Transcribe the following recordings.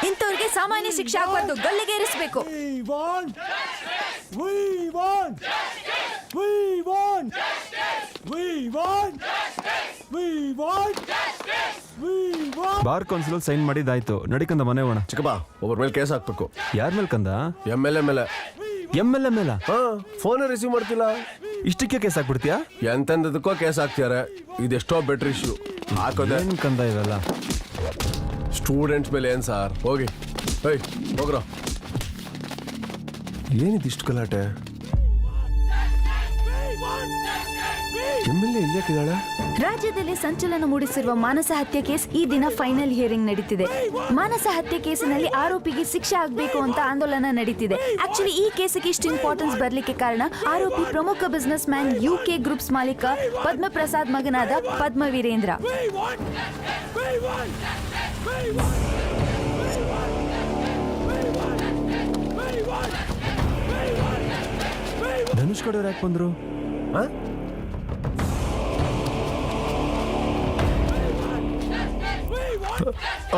ಇಂಥವ್ರಿಗೆ ಸಾಮಾನ್ಯ ಶಿಕ್ಷೆ ಆಗಬಾರ್ದು, ಗಲ್ಲಿಗೇರಿಸಬೇಕು. ಬಾರ್ ಕೌನ್ಸಿಲ್ ಸೈನ್ ಮಾಡಿದಾಯ್ತು, ನಡಿಕಂದ ಮನೆ ಹೋಣ. ಚಿಕ್ಕಪ್ಪ, ಒಬ್ಬರ ಮೇಲೆ ಕೇಸ್ ಹಾಕ್ಬೇಕು. ಯಾರ ಮೇಲೆ ಕಂದ? MLA ಮೇಲೆ. MLA ಮೇಲ? ಫೋನ್ ರಿಸೀವ್ ಮಾಡ್ತಿಲ್ಲ. ಇಷ್ಟಕ್ಕೆ ಕೇಸ್ ಹಾಕ್ಬಿಡ್ತೀಯಾ? ಎಂತೆಂದಕ್ಕೋ ಕೇಸ್ ಹಾಕ್ತಿದ್ದಾರೆ. ಇದೆಷ್ಟೋ ಬೆಟ್ರ್ ಇಶ್ಯೂ. ಹಾಕೋದೆ ಏನ್ ಕಂದ ಇವೆಲ್ಲ? ಸ್ಟೂಡೆಂಟ್ಸ್ ಮೇಲೆ ಏನ್ ಸಾರ್? ಹೋಗಿ ಹೋಗ್ರ. ಏನಿದಿಷ್ಟು ಗಲಾಟೆ? MLA ಇಲ್ಲೇಕಿದ್ದಾಳೆ? ರಾಜ್ಯದಲ್ಲಿ ಸಂಚಲನ ಮೂಡಿಸಿರುವ ಮಾನಸ ಹತ್ಯೆ ಕೇಸ್ ಈ ದಿನ ಫೈನಲ್ ಹಿಯರಿಂಗ್ ನಡೀತಿದೆ. ಮಾನಸ ಹತ್ಯೆ ಕೇಸಿನಲ್ಲಿ ಆರೋಪಿಗೆ ಶಿಕ್ಷೆ ಆಗಬೇಕು ಅಂತ ಆಂದೋಲನ ನಡೀತಿದೆ. ಆಕ್ಚುಲಿ ಈ ಕೇಸಿಗೆ ಇಷ್ಟು ಇಂಪಾರ್ಟೆನ್ಸ್ ಬರ್ಲಿಕ್ಕೆ ಕಾರಣ ಆರೋಪಿ ಪ್ರಮುಖ ಬಿಸ್ನೆಸ್ ಮ್ಯಾನ್ UK ಗ್ರೂಪ್ಸ್ ಮಾಲೀಕ ಪದ್ಮ ಪ್ರಸಾದ್ ಮಗನಾದ ಪದ್ಮ ವೀರೇಂದ್ರ. ಧನುಷ್ ಕಡೆ ಯಾಕೆ ಬಂದ್ರು?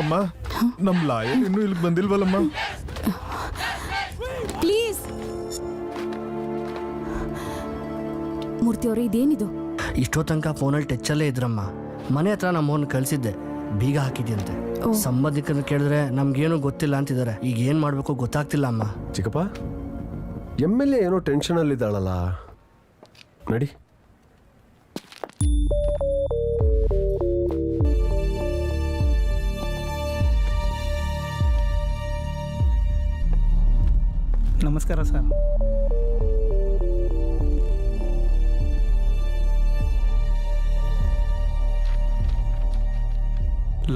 ಅಮ್ಮ, ನಮ್ ಲಾಯರ್ ಇನ್ನೂ ಇಲ್ಲಿಗೆ ಬಂದಿಲ್ವಲ್ಲಮ್ಮ? ಪ್ಲೀಸ್ ಮೂರ್ತಿ ಅವರೇ, ಇದೇನಿದು? ಇಷ್ಟೋ ತನಕ ಫೋನಲ್ಲಿ ಟಚ್ಚಲ್ಲೇ ಇದ್ರಮ್ಮ. ಮನೆ ಹತ್ರ ನಮ್ಮ ಫೋನ್ ಕಳಿಸಿದ್ದೆ, ಬೀಗ ಹಾಕಿದ್ಯಂತೆ. ಸಂಬಂಧಿಕರನ್ನ ಕೇಳಿದ್ರೆ ನಮ್ಗೇನು ಗೊತ್ತಿಲ್ಲ ಅಂತಿದ್ದಾರೆ. ಈಗ ಏನ್ ಮಾಡ್ಬೇಕು ಗೊತ್ತಾಗ್ತಿಲ್ಲ ಅಮ್ಮ. ಚಿಕ್ಕಪ್ಪ, MLA ಏನೋ ಟೆನ್ಷನ್ ಅಲ್ಲಿ ಇದ್ದಾಳಲ್ಲ, ನಡಿ. ನಮಸ್ಕಾರ ಸರ್.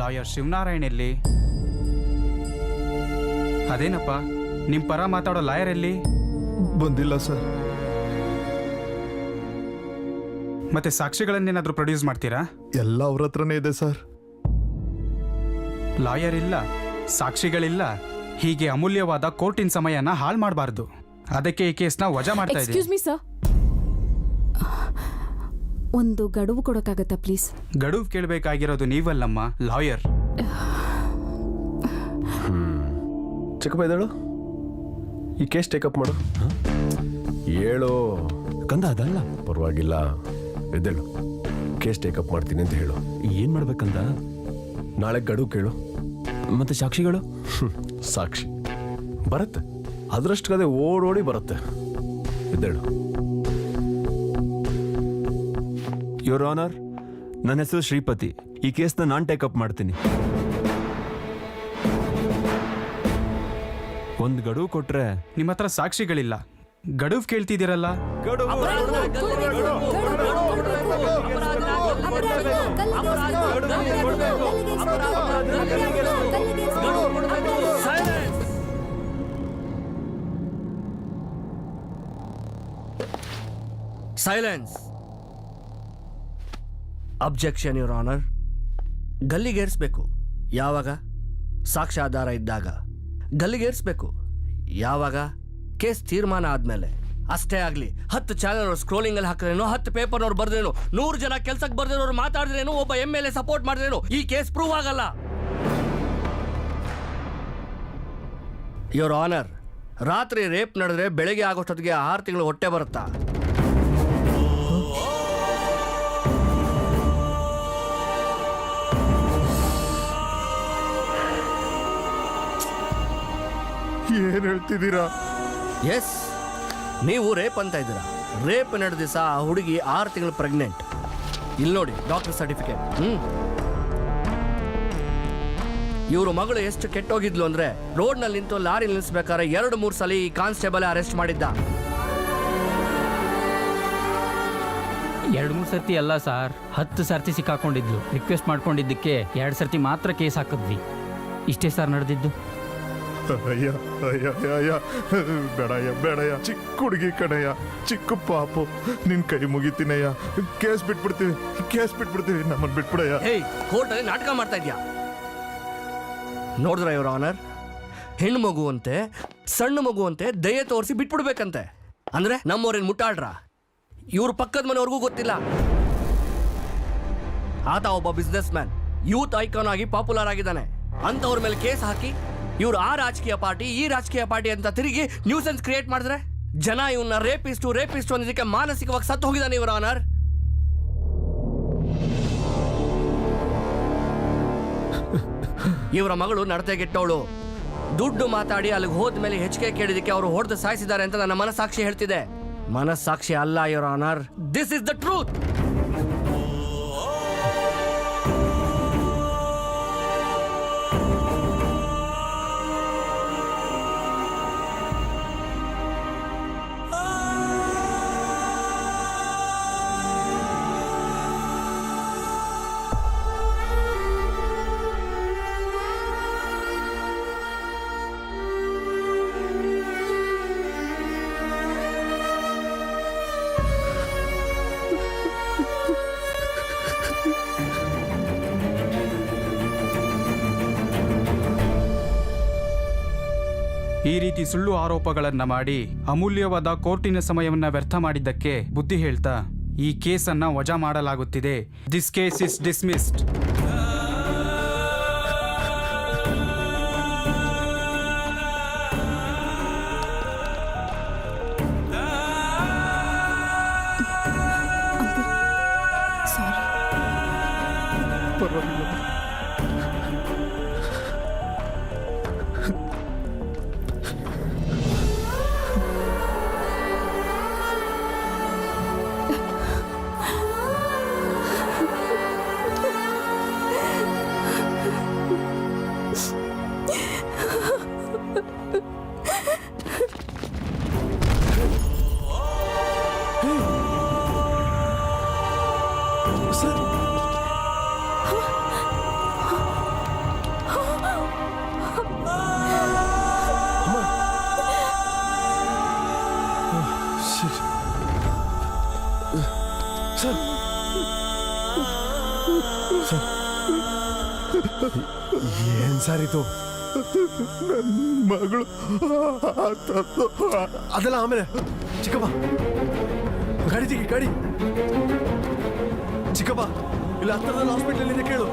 ಲಾಯರ್ ಶಿವನಾರಾಯಣ್ ಎಲ್ಲಿ? ಅದೇನಪ್ಪ, ನಿಮ್ಮ ಪರ ಮಾತಾಡೋ ಲಾಯರ್ ಎಲ್ಲಿ? ಬಂದಿಲ್ಲ ಸರ್. ಮತ್ತೆ ಸಾಕ್ಷಿಗಳನ್ನೇನಾದರೂ ಪ್ರೊಡ್ಯೂಸ್ ಮಾಡ್ತೀರಾ? ಎಲ್ಲ ಅವ್ರ ಹತ್ರನೇ ಇದೆ ಸರ್. ಲಾಯರ್ ಇಲ್ಲ, ಸಾಕ್ಷಿಗಳಿಲ್ಲ. ಹೀಗೆ ಅಮೂಲ್ಯವಾದ ಕೋರ್ಟಿನ ಸಮಯನ ಹಾಳು ಮಾಡಬಾರ್ದು. ಅದಕ್ಕೆ ಈ ಕೇಸ್ನ ವಜಾ ಮಾಡ್ತಾ ಇದ್ದೀವಿ. ಎಕ್ಸ್ಕ್ಯೂಸ್ ಮೀ ಸರ್, ಒಂದು ಗಡುವು ಕೊಡೋಕ್ಕಾಗತ್ತಾ ಪ್ಲೀಸ್? ಗಡುವು ಕೇಳಬೇಕಾಗಿರೋದು ನೀವಲ್ಲಮ್ಮ, ಲಾಯರ್. ಚಿಕ್ಕಪ್ಪ ಇದ್ದಾಳು, ಈ ಕೇಸ್ ಟೇಕಪ್ ಮಾಡು. ಹೇಳು ಕಂದ ಅದಲ್ಲ. ಪರವಾಗಿಲ್ಲ, ಎದ್ದೇಳು. ಕೇಸ್ ಟೇಕಪ್ ಮಾಡ್ತೀನಿ ಅಂತ ಹೇಳು. ಏನ್ ಮಾಡ್ಬೇಕಂದ? ನಾಳೆ ಗಡುವು ಕೇಳು. ಮತ್ತೆ ಸಾಕ್ಷಿಗಳು? ಸಾಕ್ಷಿ ಬರುತ್ತೆ, ಅದರಷ್ಟುಗದೆ ಓಡೋಡಿ ಬರುತ್ತೆ. ಎದ್ದೇಳು. ಯುವರ್ ಆನರ್, ನನ್ನ ಹೆಸರು ಶ್ರೀಪತಿ. ಈ ಕೇಸ್ನ ನಾನು ಟೇಕಪ್ ಮಾಡ್ತೀನಿ. ಒಂದು ಗಡುವು ಕೊಟ್ರೆ. ನಿಮ್ಮ ಹತ್ರ ಸಾಕ್ಷಿಗಳಿಲ್ಲ, ಗಡುವು ಕೇಳ್ತಿದ್ದೀರಲ್ಲ? ಸೈಲೆನ್ಸ್. Objection your honour. ಗಲ್ಲಿಗೇರಿಸಬೇಕು ಯಾವಾಗ? ಸಾಕ್ಷ್ಯಾಧಾರ ಇದ್ದಾಗ. ಗಲ್ಲಿಗೇರಿಸಬೇಕು ಯಾವಾಗ? ಕೇಸ್ ತೀರ್ಮಾನ ಆದ್ಮೇಲೆ. ಅಷ್ಟೇ ಆಗ್ಲಿ, 10 ಚಾನಲ್ ಸ್ಕ್ರೋಲಿಂಗ್ ಅಲ್ಲಿ ಹಾಕಿದ್ರೇನು, 10 ಪೇಪರ್ನವ್ರು ಬರ್ದೇನು, 100 ಜನ ಕೆಲ್ಸಕ್ಕೆ ಬರ್ದಿರೋರು ಮಾತಾಡಿದ್ರೇನು, ಒಬ್ಬ MLA ಸಪೋರ್ಟ್ ಮಾಡಿದ್ರೇನು, ಈ ಕೇಸ್ ಪ್ರೂವ್ ಆಗಲ್ಲ. ಯುವರ್ ಆನರ್, ರಾತ್ರಿ ರೇಪ್ ನಡೆದ್ರೆ ಬೆಳಗ್ಗೆ ಆಗೋಷ್ಟೊತ್ತಿಗೆ 6 ತಿಂಗಳು ಹೊಟ್ಟೆ ಬರುತ್ತಾ? ಏನ್ ಹೇಳ್ತಿದ್ದೀರಾ? ಎಸ್, ನೀವು ರೇಪ್ ಅಂತ ಇದ್ದೀರಾ. ರೇಪ್ ನಡೆದ ದಿವಸ ಆ ಹುಡುಗಿ 6 ತಿಂಗಳು ಪ್ರೆಗ್ನೆಂಟ್. ಇಲ್ಲಿ ನೋಡಿ ಡಾಕ್ಟರ್ ಸರ್ಟಿಫಿಕೇಟ್. ಇವರು ಮಗಳು ಎಷ್ಟು ಕೆಟ್ಟೋಗಿದ್ಲು ಅಂದ್ರೆ, ರೋಡ್ನಲ್ಲಿ ನಿಂತು ಲಾರಿ ನಿಲ್ಲಿಸ್ಬೇಕಾದ್ರೆ 2-3 ಸಲ ಈ ಕಾನ್ಸ್ಟೇಬಲ್ ಅರೆಸ್ಟ್ ಮಾಡಿದ್ದ. 2-3 ಸರ್ತಿ ಅಲ್ಲ ಸರ್, 10 ಸರ್ತಿ ಸಿಕ್ಕಾಕೊಂಡಿದ್ಲು. ರಿಕ್ವೆಸ್ಟ್ ಮಾಡ್ಕೊಂಡಿದ್ದಕ್ಕೆ 2 ಸರ್ತಿ ಮಾತ್ರ ಕೇಸ್ ಹಾಕಿದ್ವಿ. ಇಷ್ಟೇ ಸರ್ ನಡೆದಿದ್ದು. ಅಯ್ಯ ಅಯ್ಯ ಅಯ್ಯ, ಬೇಡಯ್ಯ ಬೇಡಯ್ಯ, ಚಿಕ್ಕ ಹುಡುಗಿ ಕಣಯ್ಯ, ಚಿಕ್ಕ ಪಾಪು, ನಿನ್ ಕೈ ಮುಗಿತೀನಯ್ಯ. ಕೇಸ್ ಬಿಟ್ಬಿಡ್ತೀವಿ, ನಮ್ಮನ್ನು ಬಿಟ್ಬಿಡಯ್ಯ. ಹೇಯ್, ಕೋರ್ಟಲ್ಲಿ ನಾಟಕ ಮಾಡ್ತಾ ಇದ್ಯಾ? ನೋಡಿದ್ರ ಯುವರ್ ಆನರ್, ಹೆಣ್ಣು ಮಗುವಂತೆ ಸಣ್ಣ ಮಗುವಂತೆ ದಯೆ ತೋರಿಸಿ ಬಿಟ್ಬಿಡ್ಬೇಕಂತೆ. ಅಂದ್ರೆ ನಮ್ಮವ್ರೇನು ಮುಟ್ಟಾಡ್ರ? ಇವ್ರ ಪಕ್ಕದ ಮನೆಯವ್ರಿಗೂ ಗೊತ್ತಿಲ್ಲ. ಆತ ಒಬ್ಬ ಬಿಸ್ನೆಸ್ ಮ್ಯಾನ್, ಯೂತ್ ಐಕಾನ್ ಆಗಿ ಪಾಪ್ಯುಲರ್ ಆಗಿದ್ದಾನೆ. ಅಂತವ್ರ ಮೇಲೆ ಕೇಸ್ ಹಾಕಿ ಇವ್ರು ಆ ರಾಜಕೀಯ ಪಾರ್ಟಿ ಈ ರಾಜಕೀಯ ಪಾರ್ಟಿ ಅಂತ ತಿರುಗಿ ನ್ಯೂಸೆನ್ಸ್ ಕ್ರಿಯೇಟ್ ಮಾಡಿದ್ರೆ ಜನ ಇವನ್ನ ರೇಪಿಸ್ಟು ಅನ್ನೋದಕ್ಕೆ ಮಾನಸಿಕವಾಗಿ ಸತ್ತು ಹೋಗಿದ್ದಾನೆ ಇವರ ಆನರ್. ಇವರ ಮಗಳು ನಡತೆಗೆಟ್ಟವಳು. ದುಡ್ಡು ಮಾತಾಡಿ ಅಲ್ಲಿಗೆ ಹೋದ್ಮೇಲೆ ಹೆಚ್ಚಿಗೆ ಕೇಳಿದಕ್ಕೆ ಅವರು ಹೊಡೆದು ಸಾಯಿಸಿದ್ದಾರೆ ಅಂತ ನನ್ನ ಮನಸ್ಸಾಕ್ಷಿ ಹೇಳ್ತಿದೆ. ಮನಸ್ಸಾಕ್ಷಿ ಅಲ್ಲ ಇವರ honour, this is the truth. ಈ ರೀತಿ ಸುಳ್ಳು ಆರೋಪಗಳನ್ನ ಮಾಡಿ ಅಮೂಲ್ಯವಾದ ಕೋರ್ಟಿನ ಸಮಯವನ್ನ ವ್ಯರ್ಥ ಮಾಡಿದ್ದಕ್ಕೆ ಬುದ್ಧಿ ಹೇಳ್ತಾ ಈ ಕೇಸನ್ನ ವಜಾ ಮಾಡಲಾಗುತ್ತಿದೆ. This case is dismissed. Sorry. ಏನ್ ಸರ್ ಇದು? ಮಗಳು ಅದೆಲ್ಲ ಆಮೇಲೆ. ಚಿಕ್ಕಪ್ಪ ಗಾಡಿ ತೆಗಿ, ಗಾಡಿ. ಚಿಕ್ಕಪ್ಪ ಇಲ್ಲ ಹತ್ತಿರದಲ್ಲಿ ಹಾಸ್ಪಿಟಲ್ ಇದೆ, ಕೇಳು.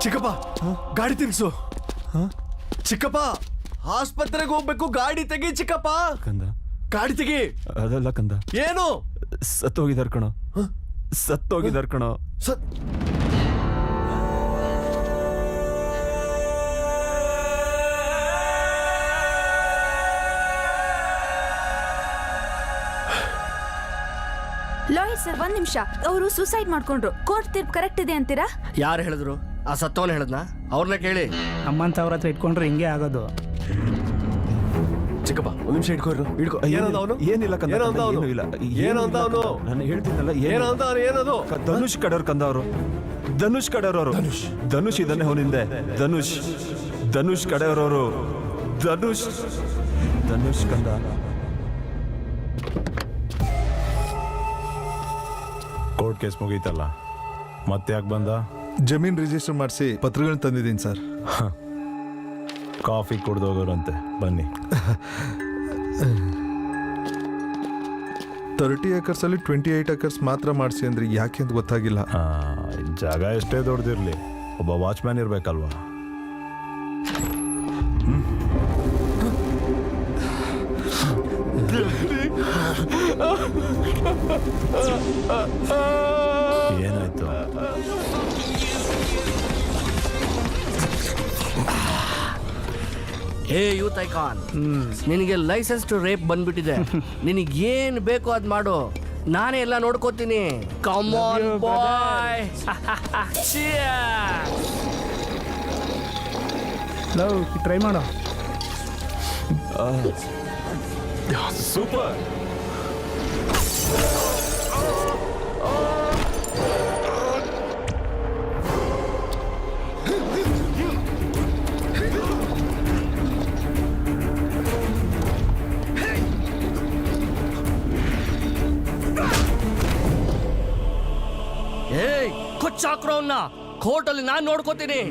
ಚಿಕ್ಕಪ್ಪ ಗಾಡಿ ತಿರ್ಗಿಸು. ಚಿಕ್ಕಪ್ಪ ಆಸ್ಪತ್ರೆಗೆ ಹೋಗ್ಬೇಕು, ಗಾಡಿ ತೆಗಿ ಚಿಕ್ಕಪ್ಪ. ಕಂದ, ಗಾಡಿ ತೆಗಿ. ಅದೆಲ್ಲ ಕಂದ, ಏನು ಸತ್ತೋಗಿದಾರ್ ಕಣೋ, ಸತ್ತೋಗಿದಾರ್ ಕಣೋ. ಲಾಯರ್ ಸರ್, ಒಂದ್ ನಿಮಿಷ. ಅವರು ಸೂಸೈಡ್ ಮಾಡ್ಕೊಂಡ್ರು. ಕೋರ್ಟ್ ತೀರ್ಪು ಕರೆಕ್ಟ್ ಇದೆ ಅಂತೀರಾ? ಯಾರು ಹೇಳಿದ್ರು? ಆ ಸತ್ತವನ್ ಹೇಳದ್ನ? ಅವ್ರನ್ನ ಕೇಳಿ. ನಮ್ಮಂತವ್ರ ಹತ್ರ ಇಟ್ಕೊಂಡ್ರೆ ಹಿಂಗೆ ಆಗೋದು. ಚಿಕ್ಕಪ್ಪ ಒಂದ್ ನಿಮಿಷ ಇಟ್ಕೋ. ಇಟ್ಕೋ. ಏನಂದ ಅವನು? ಏನಿಲ್ಲ ಕಂದ, ಏನಂದ ಅವನು? ಏನೂ ಇಲ್ಲ. ಏನಂದ ಅವನು? ನಾನು ಹೇಳ್ತೀನಲ್ಲ, ಏನಂದ ಅವನು? ಏನದು? ಧನುಷ್ ಕಡೆಯವ್ರು ಕಂದ ಅವರು. ಧನುಷ್ ಕಡೆಯವ್ರವರು. ಧನುಷ್ ಇದನ್ನೇ ಅವನಿಂದೆ. ಧನುಷ್ ಕಡೆಯವ್ರವರು. ಧನುಷ್ ಕಂದ. ಕೋರ್ಟ್ ಕೇಸ್ ಮುಗೀತಲ್ಲ, ಮತ್ತೆ ಯಾಕೆ ಬಂದ? ಜಮೀನ್ ರಿಜಿಸ್ಟರ್ ಮಾಡಿಸಿ ಪತ್ರಗಳನ್ನ ತಂದಿದ್ದೀನಿ ಸರ್. ಕಾಫಿ ಕುಡ್ದೋಗೋರಂತೆ, ಬನ್ನಿ. 30 acres ಅಲ್ಲಿ 28 acres ಮಾತ್ರ ಮಾಡಿಸಿ ಅಂದ್ರೆ ಯಾಕೆ ಅಂತ ಗೊತ್ತಾಗಿಲ್ಲ. ಜಾಗ ಎಷ್ಟೇ ದೊಡ್ಡದಿರ್ಲಿ, ಒಬ್ಬ ವಾಚ್ಮ್ಯಾನ್ ಇರ್ಬೇಕಲ್ವಾ? ಏನಾಯ್ತು? ಏ ಯೂತ್ ಐಕಾನ್, ನಿನಗೆ ಲೈಸೆನ್ಸ್ ಟು ರೇಪ್ ಬಂದ್ಬಿಟ್ಟಿದೆ. ನಿನಗೆ ಏನ್ ಬೇಕೋ ಅದ್ ಮಾಡು, ನಾನೇ ಎಲ್ಲ ನೋಡ್ಕೋತೀನಿ. Come on boy. ಟ್ರೈ ಮಾಡೋ. ಸೂಪರ್. ಏಯ್ ಕೊಚ್ಚಾಕ್ರವನ್ನ ಕೋರ್ಟಲ್ಲಿ ನಾನ್ ನೋಡ್ಕೋತೀನಿ.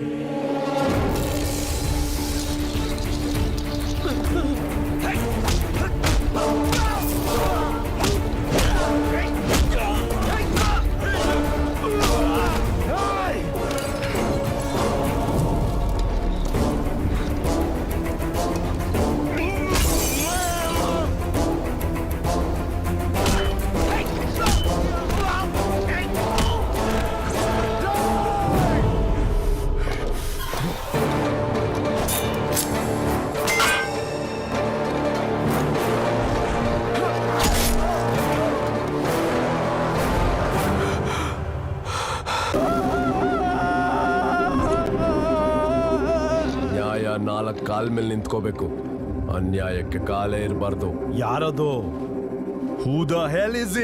ಕಾಲ್ ಮೇಲೆ ನಿಂತ್ಕೋಬೇಕು, ಅನ್ಯಾಯಕ್ಕೆ ಕಾಲೇ ಇರಬಾರ್ದು. ಯಾರದು? Who the hell is